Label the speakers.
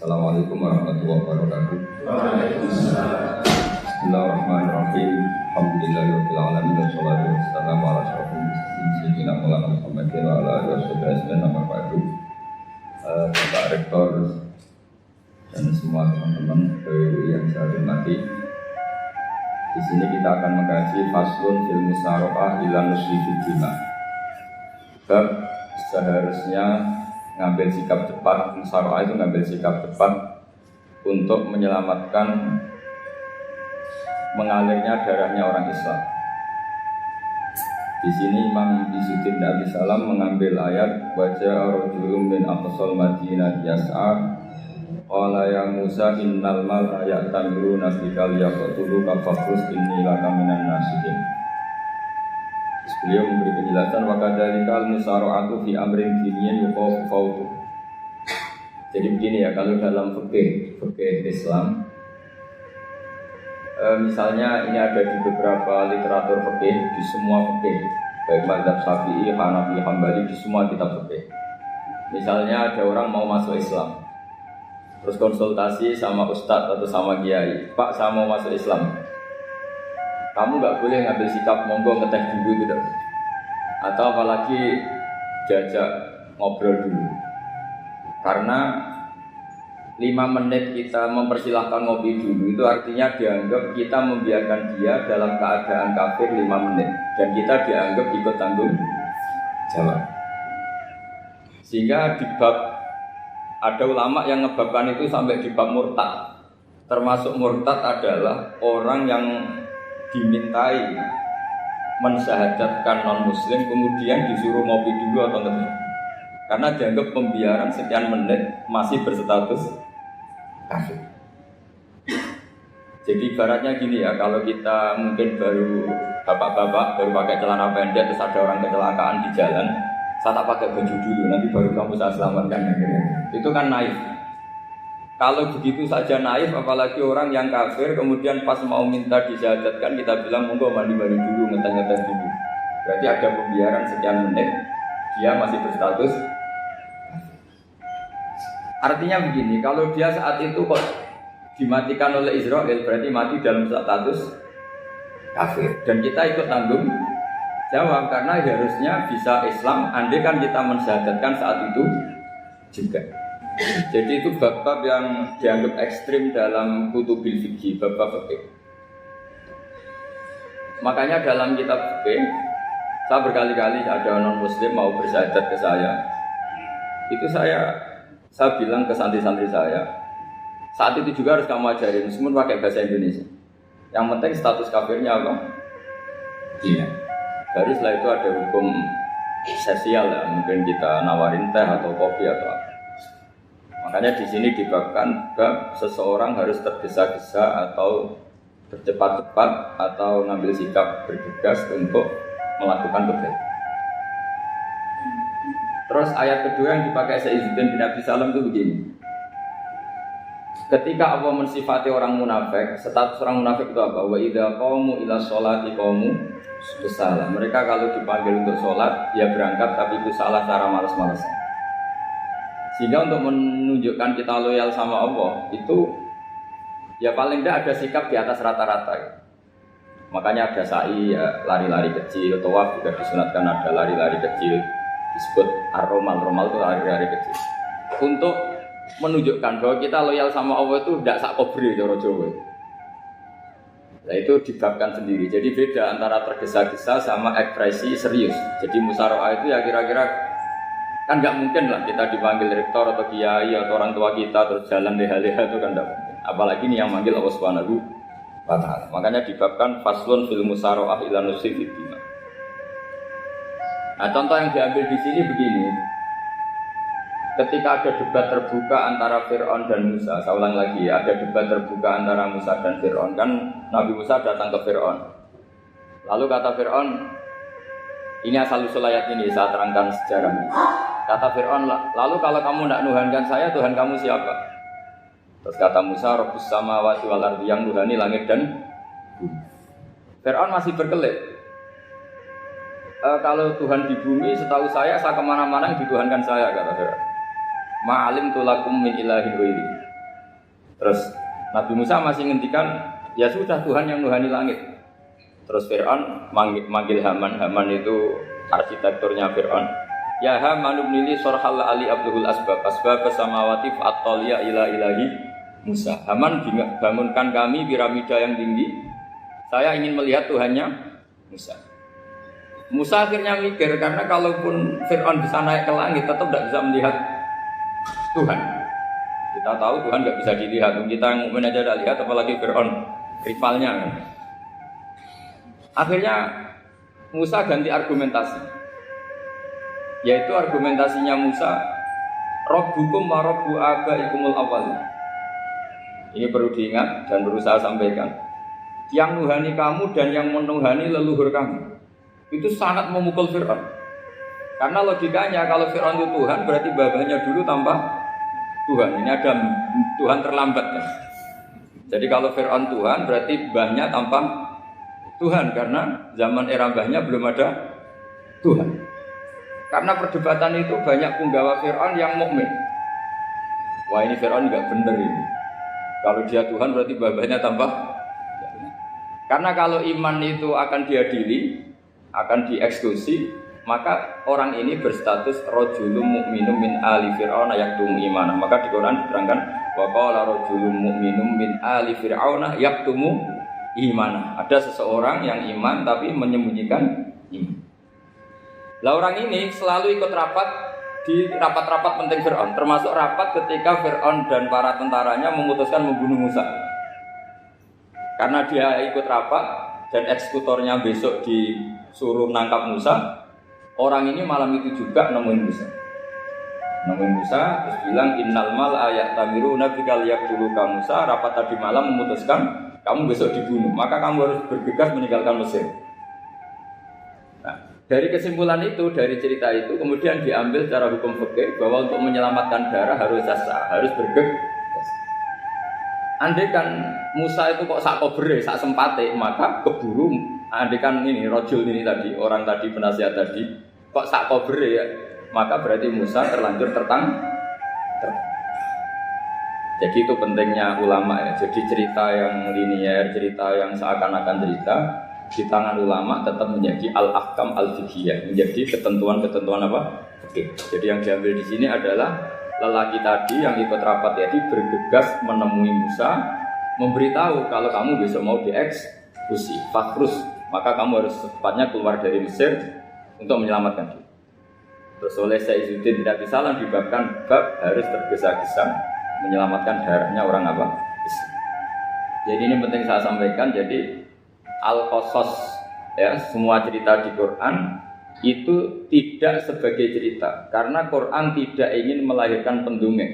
Speaker 1: Assalamualaikum warahmatullahi wabarakatuh. Bismillahirrahmanirrahim. Alhamdulillahirabbil alamin wassalatu wassalamu ala asyrofil mursalin sayyidina Muhammadin wa ala alihi wasallam. Bapak Rektor dan semua teman-teman yang saya hormati. Di sini kita akan mengkaji faslun fil musyarakah ila nusli bima. Bab seharusnya ngambil sikap cepat, musyarakah itu ngambil sikap cepat untuk menyelamatkan mengalirnya darahnya orang Islam. Di sini Imam Izzuddin Abi Salam mengambil ayat wajah rajulun min aqsal Madinah yas'a qala ya Musa innal mal'a ya'tamiruna bika liyaqtuluka fafrus inni laka minan nasihin. Beliau memberi penjelasan wakadzalikal musara'atu fi amrin diniyyin yuqafu fawtu. Jadi begini ya, kalau dalam fikih Islam misalnya ini ada di beberapa literatur fikih, di semua fikih baik mazhab Syafi'i, Hanafi, Hambali, di semua kitab fikih. Misalnya ada orang mau masuk Islam, terus konsultasi sama ustadz atau sama kiai, Pak saya mau masuk Islam, kamu nggak boleh ngambil sikap monggo ngeteh dulu gitu, atau apalagi jajak ngobrol dulu, karena 5 menit kita mempersilahkan ngopi dulu itu artinya dianggap kita membiarkan dia dalam keadaan kafir 5 menit dan kita dianggap ikut tanggung jawab. Sehingga di bab ada ulama yang ngebabkan itu sampai di bab murtad. Termasuk murtad adalah orang yang dimintai mensyahadatkan non muslim kemudian disuruh ngopi dulu atau enggak. Karena dianggap pembiaran sekian menit masih berstatus kafir. Jadi ibaratnya gini ya, kalau kita mungkin baru bapak-bapak baru pakai celana pendek terus ada orang kecelakaan di jalan, saya tak pakai baju dulu, nanti baru kamu saya selamatkan. Itu kan naif. Kalau begitu saja naif, apalagi orang yang kafir kemudian pas mau minta disyahadatkan kita bilang monggo mandi-mandi dulu, ngeteh-ngeteh dulu. Berarti ada pembiaran sekian menit, dia masih berstatus. Artinya begini, kalau dia saat itu kok dimatikan oleh Israel berarti mati dalam status kafir dan kita ikut tanggung jawab karena harusnya bisa Islam andai kan kita mensyahadatkan saat itu juga. Jadi itu bab-bab yang dianggap ekstrim dalam kutubil fikih, bab-bab fikih. Makanya dalam kitab fikih saya berkali-kali ada non muslim mau bersyahadat ke saya, itu saya bilang ke santri-santri saya, saat itu juga harus kamu ajarin, meskipun pakai bahasa Indonesia. Yang penting status kafirnya apa? Iya. Baru setelah itu ada hukum sosial ya, mungkin kita nawarin teh atau kopi atau apa. Makanya di sini dibabkan bab seseorang harus tergesa-gesa atau bercepat-cepat atau ngambil sikap bergegas untuk melakukan kebaikan. Terus ayat kedua yang dipakai Izzuddin bin Abi Salam itu begini. Ketika Allah mensifati orang munafik, status orang munafik itu apa? Wa idza qamu ila sholati qamu kusala. Mereka kalau dipanggil untuk sholat, dia berangkat tapi itu salah cara malas-malasan. Sehingga untuk menunjukkan kita loyal sama Allah, itu ya paling tidak ada sikap di atas rata-rata. Makanya ada sa'i, ya, lari-lari kecil, tawaf juga disunatkan ada lari-lari kecil. Disebut ar-romal itu lari-lari kecil untuk menunjukkan bahwa kita loyal sama Allah itu tidak sak kobri cara Jawa. Nah itu dibabkan sendiri. Jadi beda antara tergesa-gesa sama ekspresi serius. Jadi musyarakah itu ya kira-kira kan nggak mungkin lah kita dipanggil rektor atau kiai atau orang tua kita terus jalan leha-leha itu kan nggak mungkin. Apalagi ini yang manggil Allah Subhanahu wa Ta'ala. Makanya dibabkan faslun fil musyarakah ila nusli bima. Nah, contoh yang diambil di sini begini. Ketika ada debat terbuka antara Fir'aun dan Musa, saya ulang lagi, ada debat terbuka antara Musa dan Fir'aun. Kan Nabi Musa datang ke Fir'aun. Lalu kata Fir'aun, ini asal-usul ayat ini, saya terangkan sejarahnya. Kata Fir'aun, lalu kalau kamu tidak nuhankan saya, Tuhan kamu siapa? Terus kata Musa, Rabbus samawati wal ardi, yang nuhani langit dan bumi. Fir'aun masih berkelit. Kalau Tuhan di bumi, setahu saya kemana-mana yang dituhankan saya, kata Fir'aun. Ma'alim tulakum min ilahin ghairi. Terus Nabi Musa masih ngendikan, ya sudah Tuhan yang nuhani langit. Terus Fir'aun manggil Haman. Haman itu arsitekturnya Fir'aun. Ya Haman ibnili sorhal ali abdul asbab samawati fa'atoliya ila ilahi Musa. Haman bangunkan kami piramida yang tinggi. Saya ingin melihat Tuhannya Musa. Musa akhirnya mikir, karena kalaupun Fir'aun bisa naik ke langit tetap tidak bisa melihat Tuhan. Kita tahu Tuhan nggak bisa dilihat. Kita yang mukmin aja tidak lihat, apalagi Fir'aun rivalnya. Akhirnya Musa ganti argumentasi, yaitu argumentasinya Musa, Rabbukum wa Rabbu abaikumul awwal. Ini perlu diingat dan perlu saya sampaikan. Yang nuhani kamu dan yang menuhani leluhur kamu. Itu sangat memukul Fir'aun. Karena logikanya kalau Fir'aun itu Tuhan, berarti babahnya dulu tanpa Tuhan. Ini ada Tuhan terlambat kan? Jadi kalau Fir'aun Tuhan, berarti mbahnya tanpa Tuhan. Karena zaman era mbahnya belum ada Tuhan. Karena perdebatan itu banyak punggawa Fir'aun yang mukmin. Wah, ini Fir'aun nggak bener ini. Kalau dia Tuhan berarti babahnya tanpa. Karena kalau iman itu akan diadili, akan dieksekusi, maka orang ini berstatus rajulun mu'minun min ali fir'aun yaktumu imanah. Maka di Quran diterangkan wa qala rajulun mu'minun min ali fir'aun yaktumu imanah. Ada seseorang yang iman tapi menyembunyikan iman. Lah orang ini selalu ikut rapat di rapat-rapat penting Fir'aun, termasuk rapat ketika Fir'aun dan para tentaranya memutuskan membunuh Musa. Karena dia ikut rapat dan eksekutornya besok disuruh nangkap Musa, orang ini malam itu juga nemuin Musa. Nemuin Musa, terus bilang innal mal ayat tamiru nabikal yaqtuluka Musa. Rapat tadi malam memutuskan kamu besok dibunuh, maka kamu harus bergegas meninggalkan Mesir. Nah, dari kesimpulan itu, dari cerita itu kemudian diambil secara hukum fikih bahwa untuk menyelamatkan darah harus jasa, harus bergegas. Andaikan Musa itu kok sak kobere, sak sempate, maka keburu. Andaikan ini rojul ini tadi, orang tadi penasihat tadi, kok sak kobere ya, maka berarti Musa terlanjur Jadi itu pentingnya ulama ya. Jadi cerita yang linier, cerita yang seakan-akan cerita di tangan ulama tetap menjadi al-ahkam al-fiqhiyah, menjadi ketentuan-ketentuan apa? Oke. Jadi yang diambil di sini adalah lelaki tadi yang ikut rapat tadi bergegas menemui Musa, memberitahu kalau kamu besok mau dieksekusi, fakrus, maka kamu harus secepatnya keluar dari Mesir untuk menyelamatkan diri. Terus oleh Syekh Izzuddin tidak disalah dibabkan bab harus tergesa-gesa menyelamatkan darahnya orang apa? Islam. Jadi ini penting saya sampaikan. Jadi al-qasas ya, semua cerita di Quran itu tidak sebagai cerita, karena Quran tidak ingin melahirkan pendongeng.